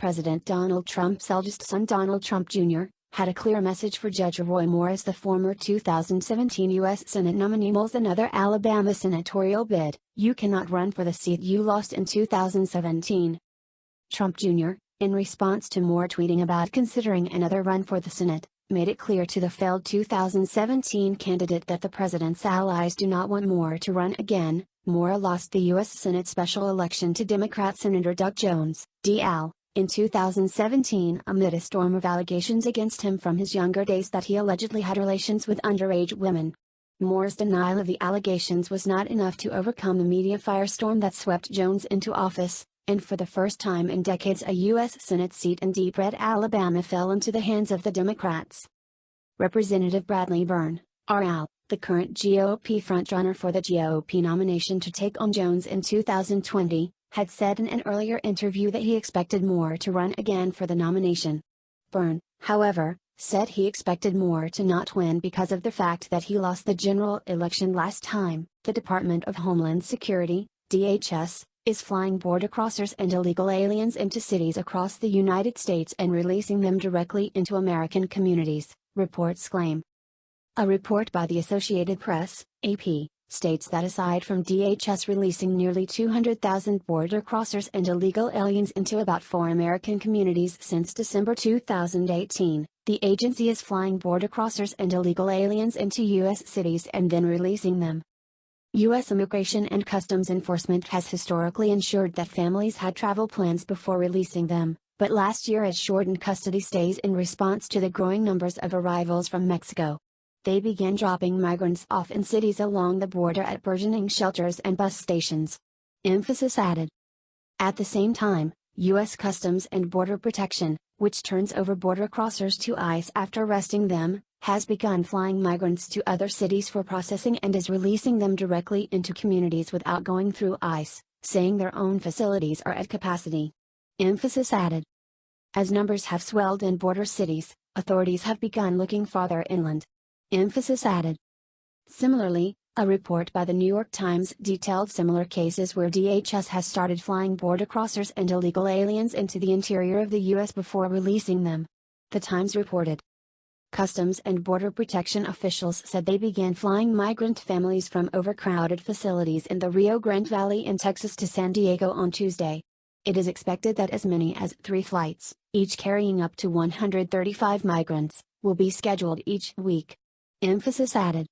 President Donald Trump's eldest son Donald Trump Jr., had a clear message for Judge Roy Moore as the former 2017 U.S. Senate nominee mulls another Alabama senatorial bid. "You cannot run for the seat you lost in 2017. Trump Jr., in response to Moore tweeting about considering another run for the Senate, made it clear to the failed 2017 candidate that the president's allies do not want Moore to run again. Moore lost the U.S. Senate special election to Democrat Senator Doug Jones, D.L., in 2017 amid a storm of allegations against him from his younger days that he allegedly had relations with underage women. Moore's denial of the allegations was not enough to overcome the media firestorm that swept Jones into office, and for the first time in decades a U.S. Senate seat in deep red Alabama fell into the hands of the Democrats. Representative Bradley Byrne, R.L., the current GOP frontrunner for the GOP nomination to take on Jones in 2020, had said in an earlier interview that he expected Moore to run again for the nomination. Byrne, however, said he expected Moore to not win because of the fact that he lost the general election last time. The Department of Homeland Security, DHS, is flying border crossers and illegal aliens into cities across the United States and releasing them directly into American communities, reports claim. A report by the Associated Press, AP, states that aside from DHS releasing nearly 200,000 border crossers and illegal aliens into about 4 American communities since December 2018, the agency is flying border crossers and illegal aliens into U.S. cities and then releasing them. U.S. Immigration and Customs Enforcement has historically ensured that families had travel plans before releasing them, but last year it shortened custody stays in response to the growing numbers of arrivals from Mexico. They began dropping migrants off in cities along the border at burgeoning shelters and bus stations. Emphasis added. At the same time, U.S. Customs and Border Protection, which turns over border crossers to ICE after arresting them, has begun flying migrants to other cities for processing and is releasing them directly into communities without going through ICE, saying their own facilities are at capacity. Emphasis added. As numbers have swelled in border cities, authorities have begun looking farther inland. Emphasis added. Similarly, a report by the New York Times detailed similar cases where DHS has started flying border crossers and illegal aliens into the interior of the U.S. before releasing them. The Times reported. Customs and Border Protection officials said they began flying migrant families from overcrowded facilities in the Rio Grande Valley in Texas to San Diego on Tuesday. It is expected that as many as 3 flights, each carrying up to 135 migrants, will be scheduled each week. Emphasis added.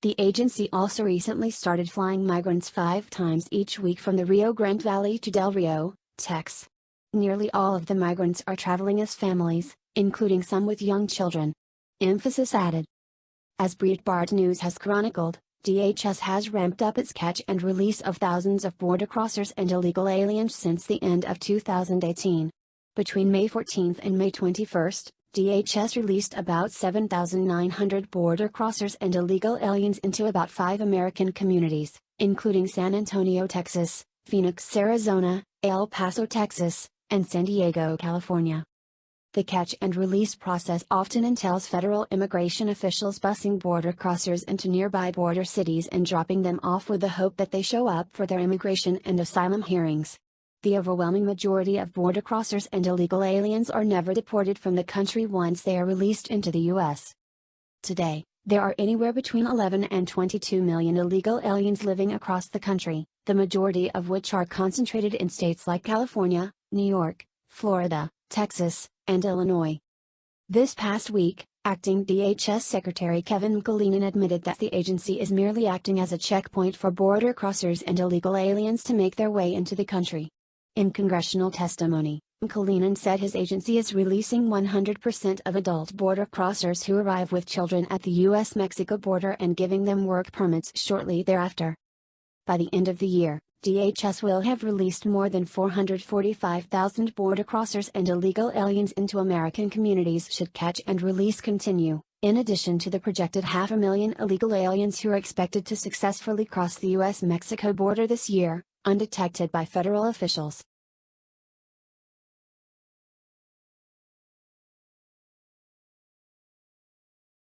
The agency also recently started flying migrants 5 times each week from the Rio Grande Valley to Del Rio, Texas. Nearly all of the migrants are traveling as families, including some with young children. Emphasis added. As Breitbart News has chronicled, DHS has ramped up its catch and release of thousands of border crossers and illegal aliens since the end of 2018. Between May 14 and May 21, DHS released about 7,900 border crossers and illegal aliens into about 5 American communities, including San Antonio, Texas, Phoenix, Arizona, El Paso, Texas, and San Diego, California. The catch and release process often entails federal immigration officials busing border crossers into nearby border cities and dropping them off with the hope that they show up for their immigration and asylum hearings. The overwhelming majority of border crossers and illegal aliens are never deported from the country once they are released into the U.S. Today, there are anywhere between 11 and 22 million illegal aliens living across the country, the majority of which are concentrated in states like California, New York, Florida, Texas, and Illinois. This past week, Acting DHS Secretary Kevin McAleenan admitted that the agency is merely acting as a checkpoint for border crossers and illegal aliens to make their way into the country. In congressional testimony, McAleenan said his agency is releasing 100% of adult border crossers who arrive with children at the U.S.-Mexico border and giving them work permits shortly thereafter. By the end of the year, DHS will have released more than 445,000 border crossers and illegal aliens into American communities should catch and release continue, in addition to the projected 500,000 illegal aliens who are expected to successfully cross the U.S.-Mexico border this year, undetected by federal officials.